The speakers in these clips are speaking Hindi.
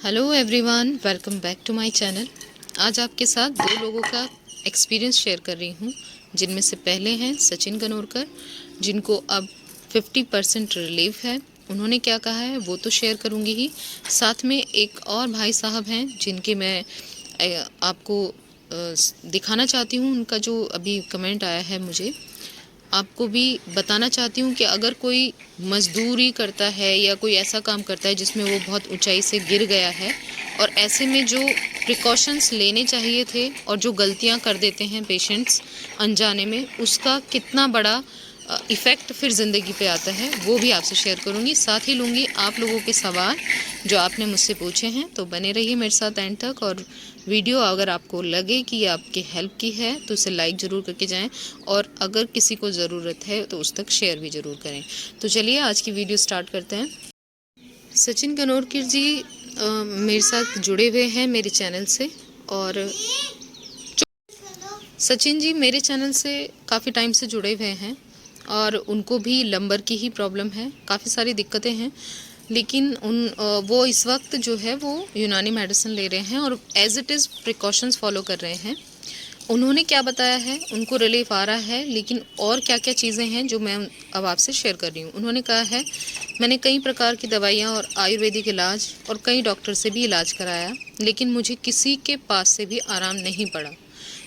Hello everyone, welcome back to my channel. आज आपके साथ दो लोगों का एक्सपीरियंस शेयर कर रही हूँ, जिनमें से पहले हैं सचिन गनोरकर, जिनको अब 50% रिलीफ है। उन्होंने क्या कहा है वो तो शेयर करूँगी ही, साथ में एक और भाई साहब हैं जिनके मैं आपको दिखाना चाहती हूँ। उनका जो अभी कमेंट आया है मुझे आपको भी बताना चाहती हूँ कि अगर कोई मज़दूरी करता है या कोई ऐसा काम करता है जिसमें वो बहुत ऊंचाई से गिर गया है और ऐसे में जो प्रिकॉशंस लेने चाहिए थे और जो गलतियाँ कर देते हैं पेशेंट्स अनजाने में, उसका कितना बड़ा इफ़ेक्ट फिर ज़िंदगी पे आता है, वो भी आपसे शेयर करूँगी। साथ ही लूँगी आप लोगों के सवाल जो आपने मुझसे पूछे हैं। तो बने रहिए मेरे साथ एंड तक, और वीडियो अगर आपको लगे कि ये आपकी हेल्प की है तो इसे लाइक ज़रूर करके जाएं, और अगर किसी को ज़रूरत है तो उस तक शेयर भी ज़रूर करें। तो चलिए आज की वीडियो स्टार्ट करते हैं। सचिन गनोरकर जी मेरे साथ जुड़े हुए हैं मेरे चैनल से, और सचिन जी मेरे चैनल से काफ़ी टाइम से जुड़े हुए हैं और उनको भी लंबर की ही प्रॉब्लम है, काफ़ी सारी दिक्कतें हैं, लेकिन वो इस वक्त जो है वो यूनानी मेडिसिन ले रहे हैं और as it is precautions follow कर रहे हैं। उन्होंने क्या बताया है, उनको रिलीफ आ रहा है, लेकिन और क्या क्या चीज़ें हैं जो मैं अब आपसे शेयर कर रही हूँ। उन्होंने कहा है मैंने कई प्रकार की दवाइयाँ और आयुर्वेदिक इलाज और कई डॉक्टर से भी इलाज कराया, लेकिन मुझे किसी के पास से भी आराम नहीं पड़ा।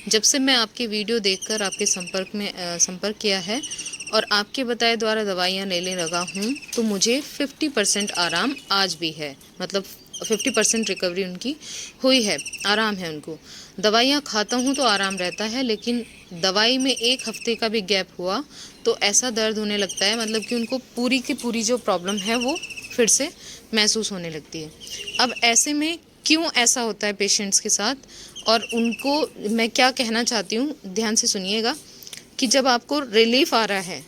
जब से मैं आपके वीडियो देखकर आपके संपर्क किया है और आपके बताए द्वारा दवाइयाँ लेने लगा हूँ तो मुझे 50% आराम आज भी है, मतलब 50% रिकवरी उनकी हुई है, आराम है उनको। दवाइयाँ खाता हूँ तो आराम रहता है, लेकिन दवाई में एक हफ्ते का भी गैप हुआ तो ऐसा दर्द होने लगता है, मतलब कि उनको पूरी की पूरी जो प्रॉब्लम है वो फिर से महसूस होने लगती है। अब ऐसे में क्यों ऐसा होता है पेशेंट्स के साथ, और उनको मैं क्या कहना चाहती हूँ, ध्यान से सुनिएगा कि जब आपको रिलीफ आ रहा है,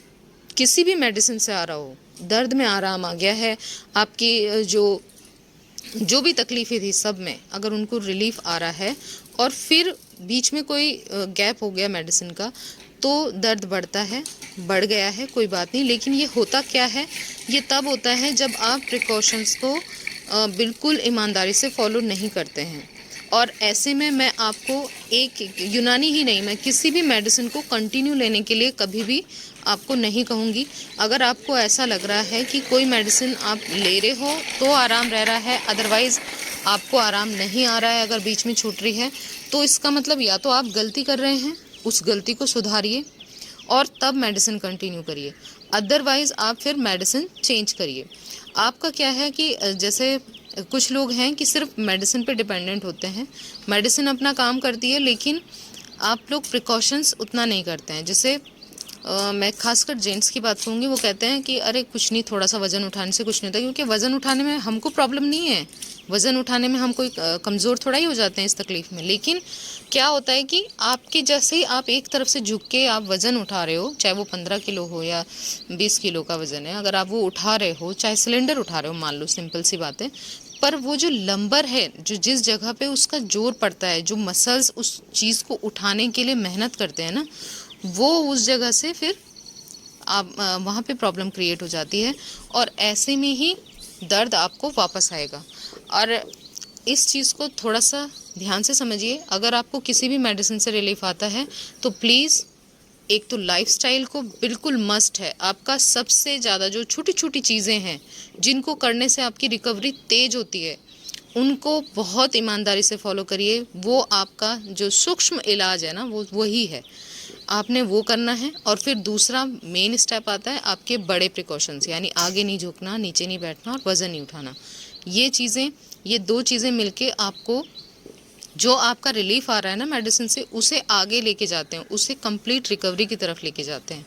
किसी भी मेडिसिन से आ रहा हो, दर्द में आराम आ गया है, आपकी जो भी तकलीफ़ें थी सब में अगर उनको रिलीफ आ रहा है और फिर बीच में कोई गैप हो गया मेडिसिन का, तो दर्द बढ़ गया है, कोई बात नहीं। लेकिन ये होता क्या है, ये तब होता है जब आप प्रिकॉशंस को बिल्कुल ईमानदारी से फॉलो नहीं करते हैं। और ऐसे में मैं आपको एक यूनानी ही नहीं, मैं किसी भी मेडिसिन को कंटिन्यू लेने के लिए कभी भी आपको नहीं कहूँगी। अगर आपको ऐसा लग रहा है कि कोई मेडिसिन आप ले रहे हो तो आराम रह रहा है, अदरवाइज़ आपको आराम नहीं आ रहा है, अगर बीच में छूट रही है, तो इसका मतलब या तो आप गलती कर रहे हैं, उस गलती को सुधारिए और तब मेडिसिन कंटिन्यू करिए, अदरवाइज़ आप फिर मेडिसिन चेंज करिए। आपका क्या है कि जैसे कुछ लोग हैं कि सिर्फ मेडिसिन पे डिपेंडेंट होते हैं, मेडिसिन अपना काम करती है, लेकिन आप लोग प्रिकॉशंस उतना नहीं करते हैं। जैसे मैं खासकर जेंट्स की बात करूँगी, वो कहते हैं कि अरे कुछ नहीं, थोड़ा सा वज़न उठाने से कुछ नहीं होता, क्योंकि वज़न उठाने में हमको प्रॉब्लम नहीं है, वज़न उठाने में हम कोई कमज़ोर थोड़ा ही हो जाते हैं इस तकलीफ़ में। लेकिन क्या होता है कि आपके जैसे ही आप एक तरफ से झुक के आप वज़न उठा रहे हो, चाहे वो 15 किलो हो या 20 किलो का वज़न है, अगर आप वो उठा रहे हो, चाहे सिलेंडर उठा रहे हो, मान लो, सिंपल सी बात है, पर वो जो लंबर है, जो जिस जगह पे उसका जोर पड़ता है, जो मसल्स उस चीज़ को उठाने के लिए मेहनत करते हैं ना, वो उस जगह से फिर आप वहाँ पे प्रॉब्लम क्रिएट हो जाती है, और ऐसे में ही दर्द आपको वापस आएगा। और इस चीज़ को थोड़ा सा ध्यान से समझिए। अगर आपको किसी भी मेडिसिन से रिलीफ आता है तो प्लीज़, एक तो लाइफस्टाइल को बिल्कुल मस्ट है, आपका सबसे ज़्यादा जो छोटी छोटी चीज़ें हैं जिनको करने से आपकी रिकवरी तेज़ होती है, उनको बहुत ईमानदारी से फॉलो करिए। वो आपका जो सूक्ष्म इलाज है ना, वो वही है, आपने वो करना है। और फिर दूसरा मेन स्टेप आता है आपके बड़े प्रिकॉशंस, यानी आगे नहीं झुकना, नीचे नहीं बैठना और वज़न नहीं उठाना। ये दो चीज़ें मिलके आपको जो आपका रिलीफ आ रहा है ना मेडिसिन से, उसे आगे लेके जाते हैं, उसे कंप्लीट रिकवरी की तरफ लेके जाते हैं।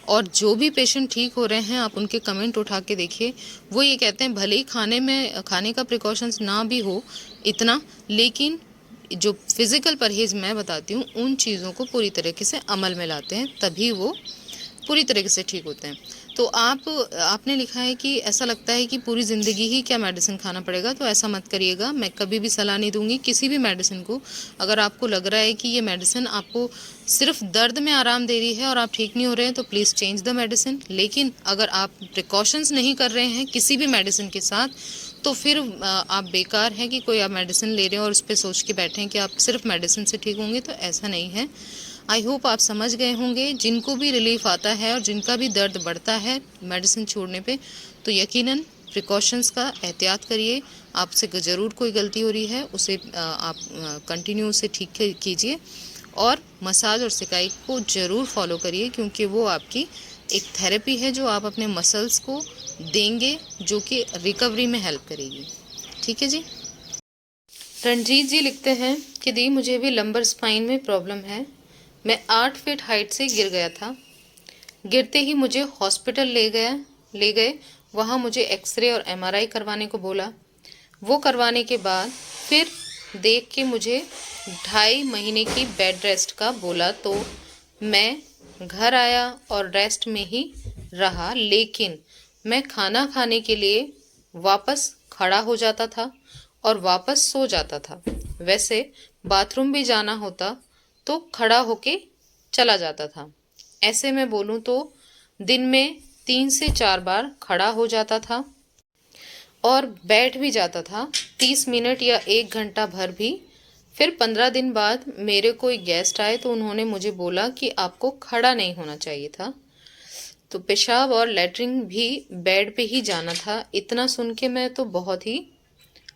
और जो भी पेशेंट ठीक हो रहे हैं, आप उनके कमेंट उठा के देखिए, वो ये कहते हैं भले ही खाने का प्रिकॉशंस ना भी हो इतना, लेकिन जो फिज़िकल परहेज़ मैं बताती हूँ उन चीज़ों को पूरी तरीके से अमल में लाते हैं, तभी वो पूरी तरीके से ठीक होते हैं। तो आपने लिखा है कि ऐसा लगता है कि पूरी ज़िंदगी ही क्या मेडिसिन खाना पड़ेगा, तो ऐसा मत करिएगा। मैं कभी भी सलाह नहीं दूंगी किसी भी मेडिसिन को। अगर आपको लग रहा है कि ये मेडिसिन आपको सिर्फ दर्द में आराम दे रही है और आप ठीक नहीं हो रहे हैं, तो प्लीज़ चेंज द मेडिसिन। लेकिन अगर आप प्रिकॉशंस नहीं कर रहे हैं किसी भी मेडिसिन के साथ, तो फिर आप बेकार हैं कि कोई आप मेडिसिन ले रहे हो और उस पर सोच के बैठे हैं कि आप सिर्फ मेडिसिन से ठीक होंगे, तो ऐसा नहीं है। आई होप आप समझ गए होंगे। जिनको भी रिलीफ आता है और जिनका भी दर्द बढ़ता है मेडिसिन छोड़ने पे, तो यकीनन प्रिकॉशंस का एहतियात करिए। आपसे ज़रूर कोई गलती हो रही है, उसे आप कंटिन्यू उसे ठीक कीजिए और मसाज और सिकाई को ज़रूर फॉलो करिए, क्योंकि वो आपकी एक थेरेपी है जो आप अपने मसल्स को देंगे, जो कि रिकवरी में हेल्प करेगी। ठीक है जी। रणजीत जी लिखते हैं कि दी मुझे भी लंबर स्पाइन में प्रॉब्लम है। मैं 8 फीट हाइट से गिर गया था। गिरते ही मुझे हॉस्पिटल ले गए। वहाँ मुझे एक्सरे और एमआरआई करवाने को बोला। वो करवाने के बाद फिर देख के मुझे 2.5 महीने की बेड रेस्ट का बोला, तो मैं घर आया और रेस्ट में ही रहा। लेकिन मैं खाना खाने के लिए वापस खड़ा हो जाता था और वापस सो जाता था। वैसे बाथरूम भी जाना होता तो खड़ा होके चला जाता था। ऐसे में बोलूं तो दिन में 3 से 4 बार खड़ा हो जाता था और बैठ भी जाता था 30 मिनट या 1 घंटा भर भी। फिर 15 दिन बाद मेरे कोई गेस्ट आए तो उन्होंने मुझे बोला कि आपको खड़ा नहीं होना चाहिए था, तो पेशाब और लेटरिन भी बेड पे ही जाना था। इतना सुन के मैं तो बहुत ही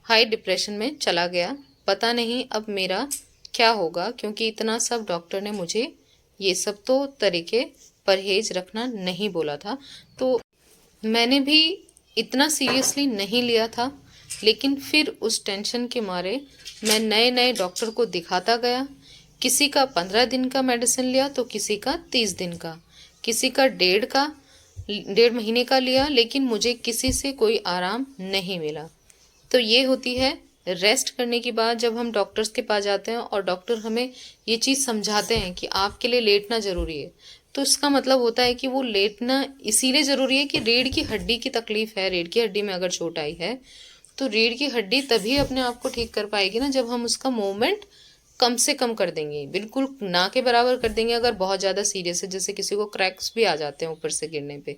हाई डिप्रेशन में चला गया। पता नहीं अब मेरा क्या होगा, क्योंकि इतना सब डॉक्टर ने मुझे ये सब तो तरीके परहेज रखना नहीं बोला था, तो मैंने भी इतना सीरियसली नहीं लिया था। लेकिन फिर उस टेंशन के मारे मैं नए नए डॉक्टर को दिखाता गया। किसी का 15 दिन का मेडिसिन लिया तो किसी का 30 दिन का, किसी का 1.5 महीने का लिया, लेकिन मुझे किसी से कोई आराम नहीं मिला। तो ये होती है रेस्ट करने के बाद जब हम डॉक्टर्स के पास जाते हैं और डॉक्टर हमें ये चीज़ समझाते हैं कि आपके लिए लेटना ज़रूरी है, तो इसका मतलब होता है कि वो लेटना इसीलिए ज़रूरी है कि रीढ़ की हड्डी की तकलीफ है। रीढ़ की हड्डी में अगर चोट आई है तो रीढ़ की हड्डी तभी अपने आप को ठीक कर पाएगी ना, जब हम उसका मूवमेंट कम से कम कर देंगे, बिल्कुल ना के बराबर कर देंगे। अगर बहुत ज़्यादा सीरियस है, जैसे किसी को क्रैक्स भी आ जाते हैं ऊपर से गिरने पे,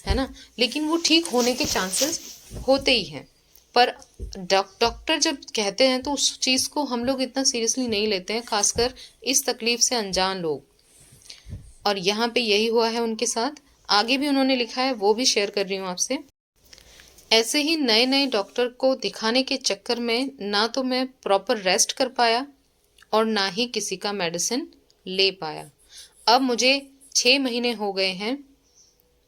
है ना, लेकिन वो ठीक होने के चांसेस होते ही हैं। पर डॉक्टर जब कहते हैं तो उस चीज़ को हम लोग इतना सीरियसली नहीं लेते हैं, खासकर इस तकलीफ से अनजान लोग। और यहाँ पे यही हुआ है उनके साथ। आगे भी उन्होंने लिखा है, वो भी शेयर कर रही हूँ आपसे। ऐसे ही नए नए डॉक्टर को दिखाने के चक्कर में ना तो मैं प्रॉपर रेस्ट कर पाया और ना ही किसी का मेडिसिन ले पाया। अब मुझे 6 महीने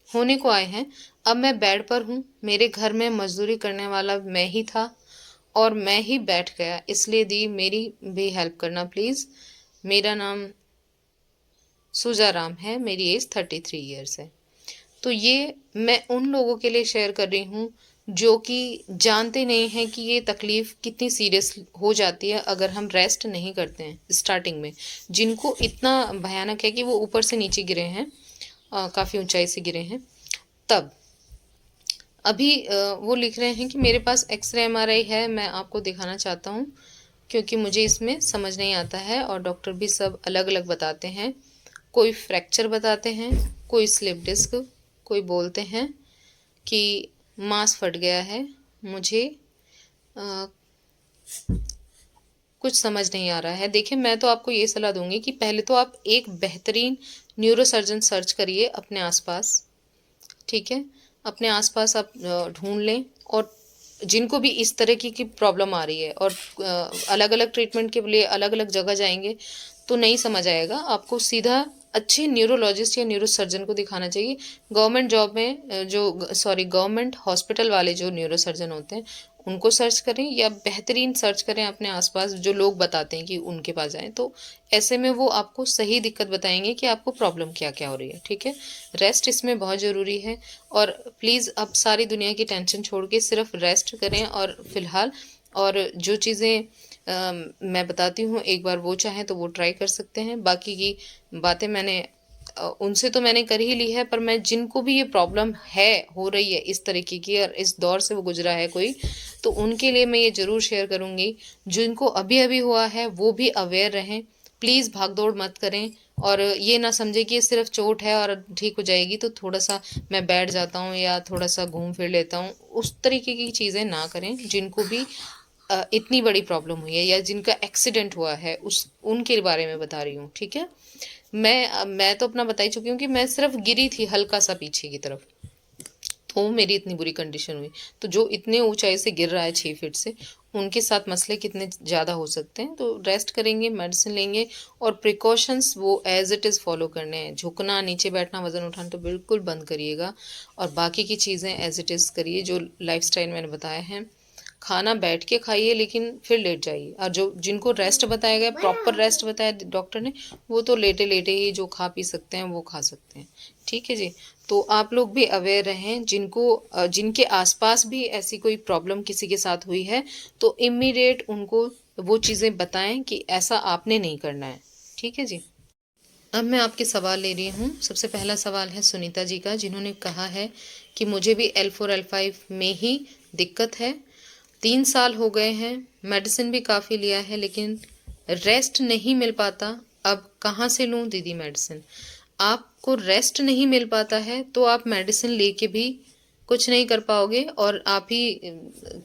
होने को आए हैं। अब मैं बेड पर हूँ। मेरे घर में मजदूरी करने वाला मैं ही था और मैं ही बैठ गया। इसलिए दी मेरी भी हेल्प करना प्लीज़। मेरा नाम सुजा राम है, मेरी एज 33 ईयर्स है। तो ये मैं उन लोगों के लिए शेयर कर रही हूँ जो कि जानते नहीं हैं कि ये तकलीफ़ कितनी सीरियस हो जाती है अगर हम रेस्ट नहीं करते हैं स्टार्टिंग में। जिनको इतना भयानक है कि वो ऊपर से नीचे गिरे हैं, काफ़ी ऊंचाई से गिरे हैं। तब अभी वो लिख रहे हैं कि मेरे पास एक्सरे एमआरआई है, मैं आपको दिखाना चाहता हूँ क्योंकि मुझे इसमें समझ नहीं आता है और डॉक्टर भी सब अलग अलग बताते हैं। कोई फ्रैक्चर बताते हैं, कोई स्लिप डिस्क, कोई बोलते हैं कि मांस फट गया है। मुझे कुछ समझ नहीं आ रहा है। देखिए, मैं तो आपको ये सलाह दूंगी कि पहले तो आप एक बेहतरीन न्यूरोसर्जन सर्च करिए अपने आसपास। ठीक है, अपने आसपास आप ढूंढ लें, और जिनको भी इस तरह की प्रॉब्लम आ रही है और अलग अलग ट्रीटमेंट के लिए अलग अलग जगह जाएंगे तो नहीं समझ आएगा। आपको सीधा अच्छे न्यूरोलॉजिस्ट या न्यूरोसर्जन को दिखाना चाहिए। गवर्नमेंट जॉब में गवर्नमेंट हॉस्पिटल वाले जो न्यूरोसर्जन होते हैं उनको सर्च करें या बेहतरीन सर्च करें अपने आसपास जो लोग बताते हैं कि उनके पास जाएं। तो ऐसे में वो आपको सही दिक्कत बताएंगे कि आपको प्रॉब्लम क्या क्या हो रही है। ठीक है, रेस्ट इसमें बहुत ज़रूरी है। और प्लीज़ अब सारी दुनिया की टेंशन छोड़ के सिर्फ रेस्ट करें। और फिलहाल और जो चीज़ें मैं बताती हूँ, एक बार वो चाहें तो वो ट्राई कर सकते हैं। बाकी की बातें मैंने उनसे तो मैंने कर ही ली है, पर मैं जिनको भी ये प्रॉब्लम हो रही है इस तरीके की और इस दौर से वो गुजरा है कोई, तो उनके लिए मैं ये ज़रूर शेयर करूँगी। जिनको अभी अभी हुआ है वो भी अवेयर रहें, प्लीज़ भाग दौड़ मत करें और ये ना समझे कि ये सिर्फ चोट है और ठीक हो जाएगी तो थोड़ा सा मैं बैठ जाता हूँ या थोड़ा सा घूम फिर लेता हूँ। उस तरीके की चीज़ें ना करें। जिनको भी इतनी बड़ी प्रॉब्लम हुई है या जिनका एक्सीडेंट हुआ है उस उनके बारे में बता रही हूँ, ठीक है। मैं तो अपना बता ही चुकी हूँ कि मैं सिर्फ गिरी थी हल्का सा पीछे की तरफ, तो मेरी इतनी बुरी कंडीशन हुई। तो जो इतने ऊंचाई से गिर रहा है 6 फीट से, उनके साथ मसले कितने ज़्यादा हो सकते हैं। तो रेस्ट करेंगे, मेडिसिन लेंगे और प्रिकॉशंस वो एज इट इज़ फॉलो करने हैं। झुकना, नीचे बैठना, वजन उठाना तो बिल्कुल बंद करिएगा और बाकी की चीज़ें एज इट इज़ करिए जो लाइफस्टाइल मैंने बताया है। खाना बैठ के खाइए लेकिन फिर लेट जाइए। और जो जिनको रेस्ट बताया गया, प्रॉपर रेस्ट बताया डॉक्टर ने, वो तो लेटे लेटे ही जो खा पी सकते हैं वो खा सकते हैं, ठीक है जी। तो आप लोग भी अवेयर रहें। जिनके आसपास भी ऐसी कोई प्रॉब्लम किसी के साथ हुई है तो इमीडिएट उनको वो चीज़ें बताएं कि ऐसा आपने नहीं करना है, ठीक है जी। अब मैं आपके सवाल ले रही हूँ। सबसे पहला सवाल है सुनीता जी का, जिन्होंने कहा है कि मुझे भी L4 L5 में ही दिक्कत है। 3 साल हो गए हैं, मेडिसिन भी काफ़ी लिया है लेकिन रेस्ट नहीं मिल पाता। अब कहाँ से लूँ दीदी मेडिसिन? आपको रेस्ट नहीं मिल पाता है तो आप मेडिसिन लेके भी कुछ नहीं कर पाओगे। और आप ही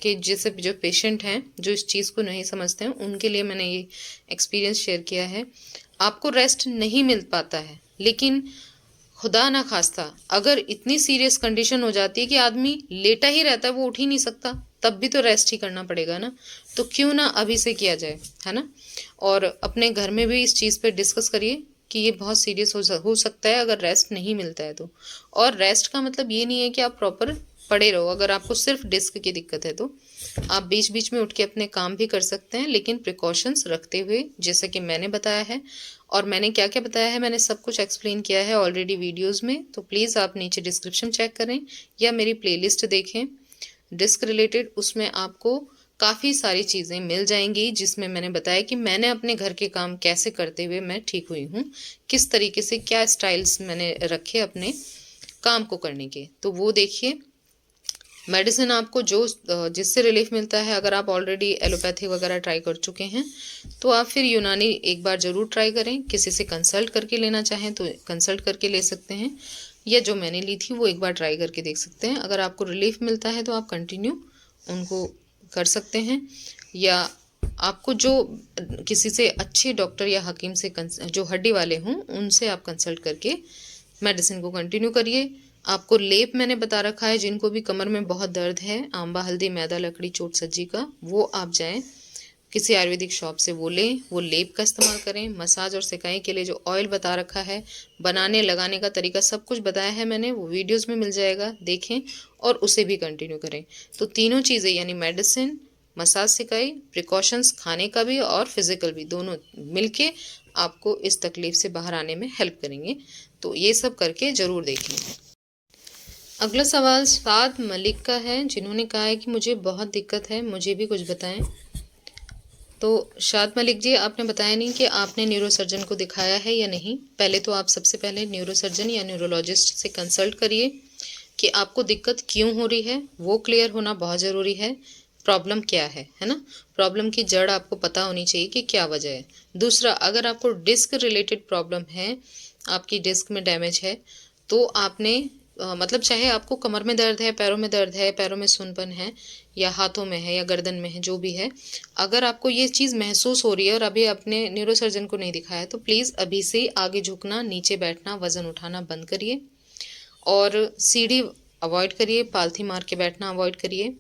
के जैसे जो पेशेंट हैं जो इस चीज़ को नहीं समझते हैं, उनके लिए मैंने ये एक्सपीरियंस शेयर किया है। आपको रेस्ट नहीं मिल पाता है लेकिन खुदा ना खास्ता अगर इतनी सीरियस कंडीशन हो जाती है कि आदमी लेटा ही रहता है, वो उठ ही नहीं सकता, तब भी तो रेस्ट ही करना पड़ेगा ना। तो क्यों ना अभी से किया जाए, है ना। और अपने घर में भी इस चीज़ पे डिस्कस करिए कि ये बहुत सीरियस हो सकता है अगर रेस्ट नहीं मिलता है तो। और रेस्ट का मतलब ये नहीं है कि आप प्रॉपर पड़े रहो। अगर आपको सिर्फ डिस्क की दिक्कत है तो आप बीच बीच में उठ के अपने काम भी कर सकते हैं, लेकिन प्रिकॉशंस रखते हुए, जैसे कि मैंने बताया है। और मैंने क्या क्या बताया है, मैंने सब कुछ एक्सप्लेन किया है ऑलरेडी वीडियोस में। तो प्लीज़ आप नीचे डिस्क्रिप्शन चेक करें या मेरी प्लेलिस्ट देखें डिस्क रिलेटेड। उसमें आपको काफ़ी सारी चीज़ें मिल जाएंगी जिसमें मैंने बताया कि मैंने अपने घर के काम कैसे करते हुए मैं ठीक हुई हूँ, किस तरीके से क्या स्टाइल्स मैंने रखे अपने काम को करने के। तो वो देखिए। मेडिसिन आपको जिससे रिलीफ मिलता है, अगर आप ऑलरेडी एलोपैथी वगैरह ट्राई कर चुके हैं तो आप फिर यूनानी एक बार ज़रूर ट्राई करें। किसी से कंसल्ट करके लेना चाहें तो कंसल्ट करके ले सकते हैं, या जो मैंने ली थी वो एक बार ट्राई करके देख सकते हैं। अगर आपको रिलीफ मिलता है तो आप कंटिन्यू उनको कर सकते हैं, या आपको जो किसी से अच्छे डॉक्टर या हकीम से जो हड्डी वाले हों उनसे आप कंसल्ट करके मेडिसिन को कंटिन्यू करिए। आपको लेप मैंने बता रखा है, जिनको भी कमर में बहुत दर्द है, आंबा, हल्दी, मैदा, लकड़ी, चोट सज्जी का, वो आप जाएं किसी आयुर्वेदिक शॉप से वो लें, वो लेप का इस्तेमाल करें। मसाज और सिकाई के लिए जो ऑयल बता रखा है, बनाने लगाने का तरीका सब कुछ बताया है मैंने, वो वीडियोस में मिल जाएगा, देखें और उसे भी कंटिन्यू करें। तो तीनों चीज़ें यानी मेडिसिन, मसाज, सिकाई, प्रिकॉशंस खाने का भी और फिजिकल भी, दोनों मिलके आपको इस तकलीफ से बाहर आने में हेल्प करेंगे। तो ये सब करके ज़रूर देखें। अगला सवाल साद मलिक का है, जिन्होंने कहा है कि मुझे बहुत दिक्कत है, मुझे भी कुछ बताएं। तो शाद मलिक जी, आपने बताया नहीं कि आपने न्यूरोसर्जन को दिखाया है या नहीं। पहले तो आप सबसे पहले न्यूरोसर्जन या न्यूरोलॉजिस्ट से कंसल्ट करिए कि आपको दिक्कत क्यों हो रही है, वो क्लियर होना बहुत ज़रूरी है। प्रॉब्लम क्या है ना। प्रॉब्लम की जड़ आपको पता होनी चाहिए कि क्या वजह है। दूसरा, अगर आपको डिस्क रिलेटेड प्रॉब्लम है, आपकी डिस्क में डैमेज है, तो आपने मतलब चाहे आपको कमर में दर्द है, पैरों में दर्द है, पैरों में सुनपन है, या हाथों में है, या गर्दन में है, जो भी है, अगर आपको ये चीज़ महसूस हो रही है और अभी आपने न्यूरोसर्जन को नहीं दिखाया तो प्लीज़ अभी से आगे झुकना, नीचे बैठना, वज़न उठाना बंद करिए और सीढ़ी अवॉइड करिए, पालथी मार के बैठना अवॉइड करिए।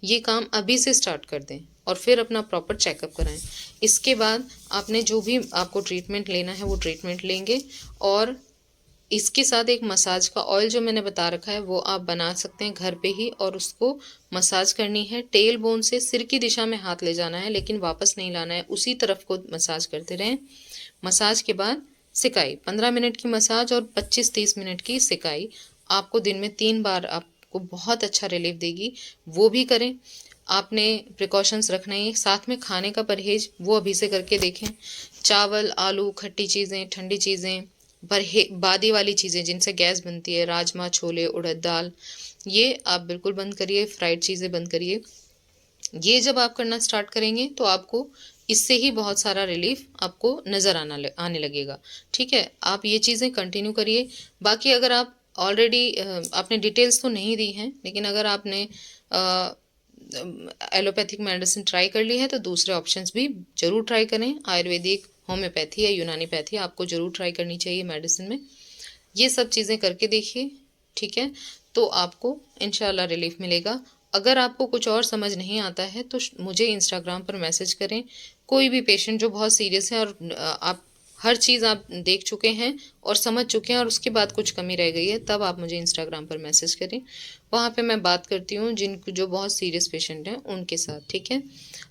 ये काम अभी से स्टार्ट कर दें और फिर अपना प्रॉपर चेकअप कराएं। इसके बाद आपने जो भी आपको ट्रीटमेंट लेना है वो ट्रीटमेंट लेंगे, और इसके साथ एक मसाज का ऑयल जो मैंने बता रखा है वो आप बना सकते हैं घर पे ही, और उसको मसाज करनी है। टेल बोन से सिर की दिशा में हाथ ले जाना है लेकिन वापस नहीं लाना है, उसी तरफ को मसाज करते रहें। मसाज के बाद सिकाई, 15 मिनट की मसाज और 25-30 मिनट की सिकाई आपको दिन में 3 बार आपको बहुत अच्छा रिलीफ देगी, वो भी करें। आपने प्रिकॉशंस रखना है, साथ में खाने का परहेज वो अभी से करके देखें। चावल, आलू, खट्टी चीज़ें, ठंडी चीज़ें, बादी वाली चीज़ें जिनसे गैस बनती है, राजमा, छोले, उड़द दाल, ये आप बिल्कुल बंद करिए। फ्राइड चीज़ें बंद करिए। ये जब आप करना स्टार्ट करेंगे तो आपको इससे ही बहुत सारा रिलीफ आपको नज़र आने लगेगा। ठीक है, आप ये चीज़ें कंटिन्यू करिए। बाकी अगर आप ऑलरेडी आपने डिटेल्स तो नहीं दी हैं, लेकिन अगर आपने एलोपैथिक मेडिसिन ट्राई कर ली है तो दूसरे ऑप्शंस भी ज़रूर ट्राई करें। आयुर्वेदिक, होम्योपैथी या यूनानी पैथी आपको ज़रूर ट्राई करनी चाहिए मेडिसिन में। ये सब चीज़ें करके देखिए, ठीक है, तो आपको इंशाल्लाह रिलीफ मिलेगा। अगर आपको कुछ और समझ नहीं आता है तो मुझे इंस्टाग्राम पर मैसेज करें। कोई भी पेशेंट जो बहुत सीरियस है और आप हर चीज़ आप देख चुके हैं और समझ चुके हैं और उसके बाद कुछ कमी रह गई है, तब आप मुझे इंस्टाग्राम पर मैसेज करें। वहाँ पे मैं बात करती हूँ जो बहुत सीरियस पेशेंट हैं उनके साथ, ठीक है।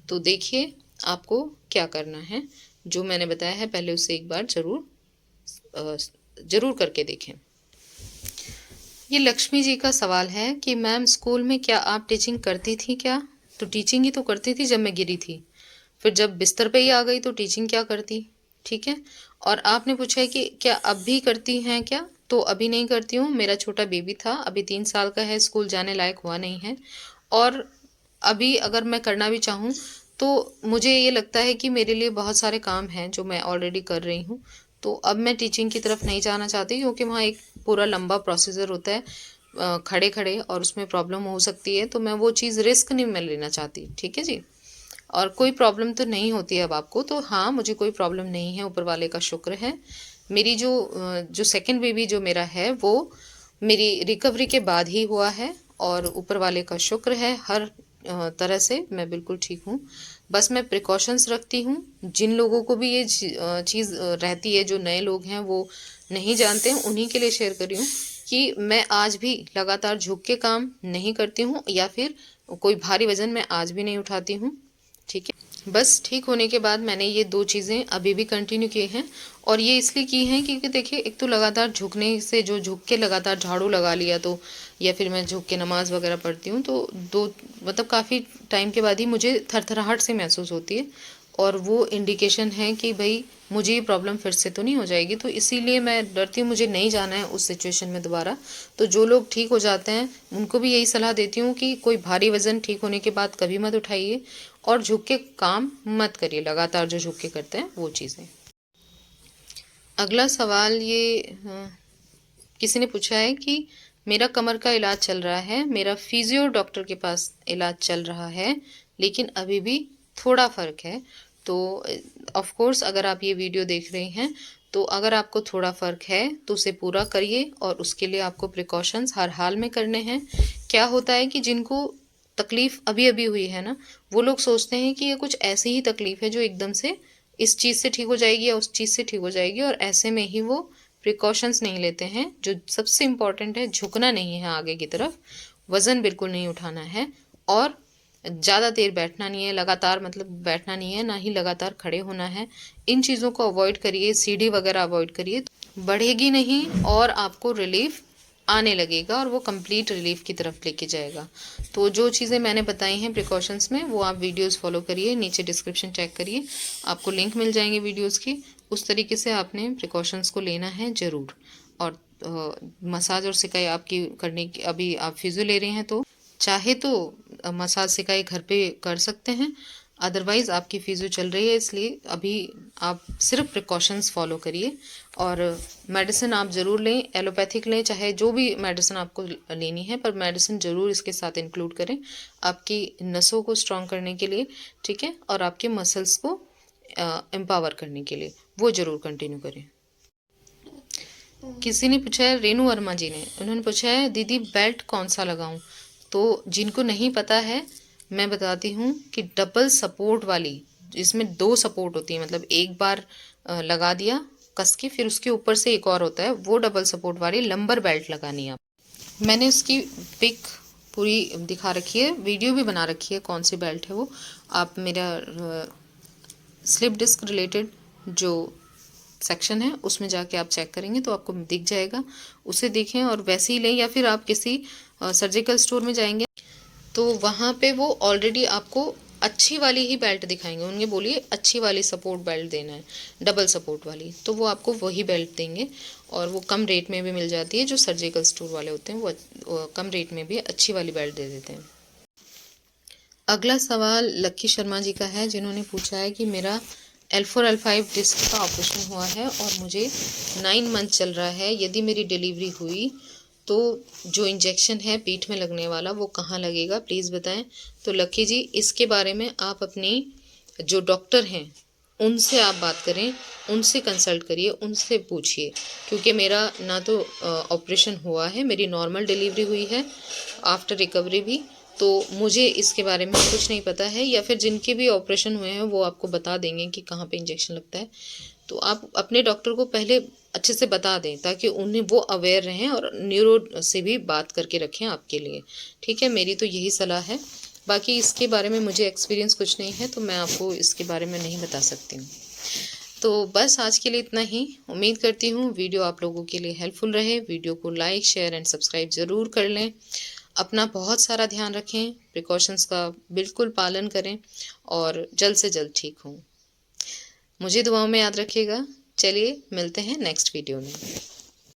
तो देखिए आपको क्या करना है, जो मैंने बताया है पहले उससे एक बार ज़रूर करके देखें। ये लक्ष्मी जी का सवाल है कि मैम स्कूल में क्या आप टीचिंग करती थी क्या? तो टीचिंग ही तो करती थी जब मैं गिरी थी, फिर जब बिस्तर पे ही आ गई तो टीचिंग क्या करती, ठीक है। और आपने पूछा है कि क्या अब भी करती हैं क्या? तो अभी नहीं करती हूँ, मेरा छोटा बेबी था, अभी 3 साल का है, स्कूल जाने लायक हुआ नहीं है। और अभी अगर मैं करना भी चाहूँ तो मुझे ये लगता है कि मेरे लिए बहुत सारे काम हैं जो मैं ऑलरेडी कर रही हूँ, तो अब मैं टीचिंग की तरफ नहीं जाना चाहती, क्योंकि वहाँ एक पूरा लंबा प्रोसीजर होता है खड़े खड़े, और उसमें प्रॉब्लम हो सकती है, तो मैं वो चीज़ रिस्क नहीं मैं लेना चाहती, ठीक है जी। और कोई प्रॉब्लम तो नहीं होती है अब आपको, तो हाँ, मुझे कोई प्रॉब्लम नहीं है, ऊपर वाले का शुक्र है। मेरी जो सेकंड बेबी जो मेरा है वो मेरी रिकवरी के बाद ही हुआ है, और ऊपर वाले का शुक्र है, हर तरह से मैं बिल्कुल ठीक हूँ। बस मैं प्रिकॉशंस रखती हूँ। जिन लोगों को भी ये चीज़ रहती है, जो नए लोग हैं वो नहीं जानते हैं, उन्हीं के लिए शेयर कर रही हूँ कि मैं आज भी लगातार झुक के काम नहीं करती हूँ, या फिर कोई भारी वज़न मैं आज भी नहीं उठाती हूँ, ठीक है। बस ठीक होने के बाद मैंने ये 2 चीज़ें अभी भी कंटिन्यू की हैं, और ये इसलिए की हैं क्योंकि देखिए, एक तो लगातार झुकने से, जो झुक के लगातार झाड़ू लगा लिया तो, या फिर मैं झुक के नमाज़ वगैरह पढ़ती हूँ तो मतलब काफ़ी टाइम के बाद ही मुझे थरथराहट सी महसूस होती है, और वो इंडिकेशन है कि भाई मुझे ये प्रॉब्लम फिर से तो नहीं हो जाएगी, तो इसीलिए मैं डरती हूँ, मुझे नहीं जाना है उस सिचुएशन में दोबारा। तो जो लोग ठीक हो जाते हैं उनको भी यही सलाह देती हूँ कि कोई भारी वज़न ठीक होने के बाद कभी मत उठाइए, और झुक के काम मत करिए, लगातार जो झुक के करते हैं वो चीज़ें। अगला सवाल ये किसी ने पूछा है कि मेरा कमर का इलाज चल रहा है, मेरा फिजियो डॉक्टर के पास इलाज चल रहा है, लेकिन अभी भी थोड़ा फ़र्क है। तो ऑफ कोर्स अगर आप ये वीडियो देख रहे हैं, तो अगर आपको थोड़ा फ़र्क है तो उसे पूरा करिए, और उसके लिए आपको प्रिकॉशंस हर हाल में करने हैं। क्या होता है कि जिनको तकलीफ़ अभी अभी हुई है ना, वो लोग सोचते हैं कि ये कुछ ऐसी ही तकलीफ़ है जो एकदम से इस चीज़ से ठीक हो जाएगी या उस चीज़ से ठीक हो जाएगी, और ऐसे में ही वो प्रिकॉशंस नहीं लेते हैं। जो सबसे इम्पॉर्टेंट है, झुकना नहीं है आगे की तरफ, वज़न बिल्कुल नहीं उठाना है, और ज़्यादा देर बैठना नहीं है, लगातार मतलब बैठना नहीं है, ना ही लगातार खड़े होना है। इन चीज़ों को अवॉइड करिए, सीढ़ी वगैरह अवॉइड करिए, बढ़ेगी नहीं और आपको रिलीफ आने लगेगा, और वो कंप्लीट रिलीफ की तरफ लेके जाएगा। तो जो चीज़ें मैंने बताई हैं प्रिकॉशंस में, वो आप वीडियोस फॉलो करिए, नीचे डिस्क्रिप्शन चेक करिए, आपको लिंक मिल जाएंगे वीडियोस की। उस तरीके से आपने प्रिकॉशंस को लेना है ज़रूर। और मसाज और सिकाई आपकी करने की, अभी आप फिजियो ले रहे हैं तो चाहे तो मसाज सिकाई घर पे कर सकते हैं, अदरवाइज़ आपकी फिजियो चल रही है, इसलिए अभी आप सिर्फ प्रिकॉशंस फॉलो करिए। और मेडिसिन आप ज़रूर लें, एलोपैथिक लें, चाहे जो भी मेडिसिन आपको लेनी है, पर मेडिसिन ज़रूर इसके साथ इंक्लूड करें, आपकी नसों को स्ट्रॉन्ग करने के लिए, ठीक है, और आपके मसल्स को एम्पावर करने के लिए, वो ज़रूर कंटिन्यू करें। किसी ने पूछा है, रेनू वर्मा जी ने, उन्होंने पूछा है दीदी बेल्ट कौन सा लगाऊं? तो जिनको नहीं पता है मैं बताती हूँ कि डबल सपोर्ट वाली, इसमें 2 सपोर्ट होती है, मतलब एक बार लगा दिया कस के, फिर उसके ऊपर से एक और होता है, वो डबल सपोर्ट वाली लंबर बेल्ट लगानी है आप। मैंने उसकी पिक पूरी दिखा रखी है, वीडियो भी बना रखी है कौन सी बेल्ट है वो। आप मेरा स्लिप डिस्क रिलेटेड जो सेक्शन है उसमें जाके आप चेक करेंगे तो आपको दिख जाएगा, उसे देखें और वैसे ही लें, या फिर आप किसी सर्जिकल स्टोर में जाएंगे तो वहाँ पे वो ऑलरेडी आपको अच्छी वाली ही बेल्ट दिखाएंगे, उन्हें बोलिए अच्छी वाली सपोर्ट बेल्ट देना है, डबल सपोर्ट वाली, तो वो आपको वही बेल्ट देंगे, और वो कम रेट में भी मिल जाती है। जो सर्जिकल स्टोर वाले होते हैं वो कम रेट में भी अच्छी वाली बेल्ट दे देते हैं। अगला सवाल लक्की शर्मा जी का है, जिन्होंने पूछा है कि मेरा L4 L5 डिस्क का ऑपरेशन हुआ है और मुझे 9 मंथ चल रहा है। यदि मेरी डिलीवरी हुई तो जो इंजेक्शन है पीठ में लगने वाला वो कहाँ लगेगा, प्लीज़ बताएं। तो लक्की जी, इसके बारे में आप अपनी जो डॉक्टर हैं उनसे आप बात करें, उनसे कंसल्ट करिए, उनसे पूछिए, क्योंकि मेरा ना तो ऑपरेशन हुआ है, मेरी नॉर्मल डिलीवरी हुई है आफ्टर रिकवरी भी, तो मुझे इसके बारे में कुछ नहीं पता है। या फिर जिनके भी ऑपरेशन हुए हैं वो आपको बता देंगे कि कहाँ पे इंजेक्शन लगता है। तो आप अपने डॉक्टर को पहले अच्छे से बता दें ताकि उन्हें वो अवेयर रहें और न्यूरो से भी बात करके रखें आपके लिए। ठीक है, मेरी तो यही सलाह है। बाकी इसके बारे में मुझे एक्सपीरियंस कुछ नहीं है, तो मैं आपको इसके बारे में नहीं बता सकती हूँ। तो बस आज के लिए इतना ही। उम्मीद करती हूँ वीडियो आप लोगों के लिए हेल्पफुल रहे। वीडियो को लाइक, शेयर एंड सब्सक्राइब ज़रूर कर लें। अपना बहुत सारा ध्यान रखें, प्रिकॉशंस का बिल्कुल पालन करें और जल्द से जल्द ठीक हों। मुझे दुआओं में याद रखिएगा। चलिए मिलते हैं नेक्स्ट वीडियो में।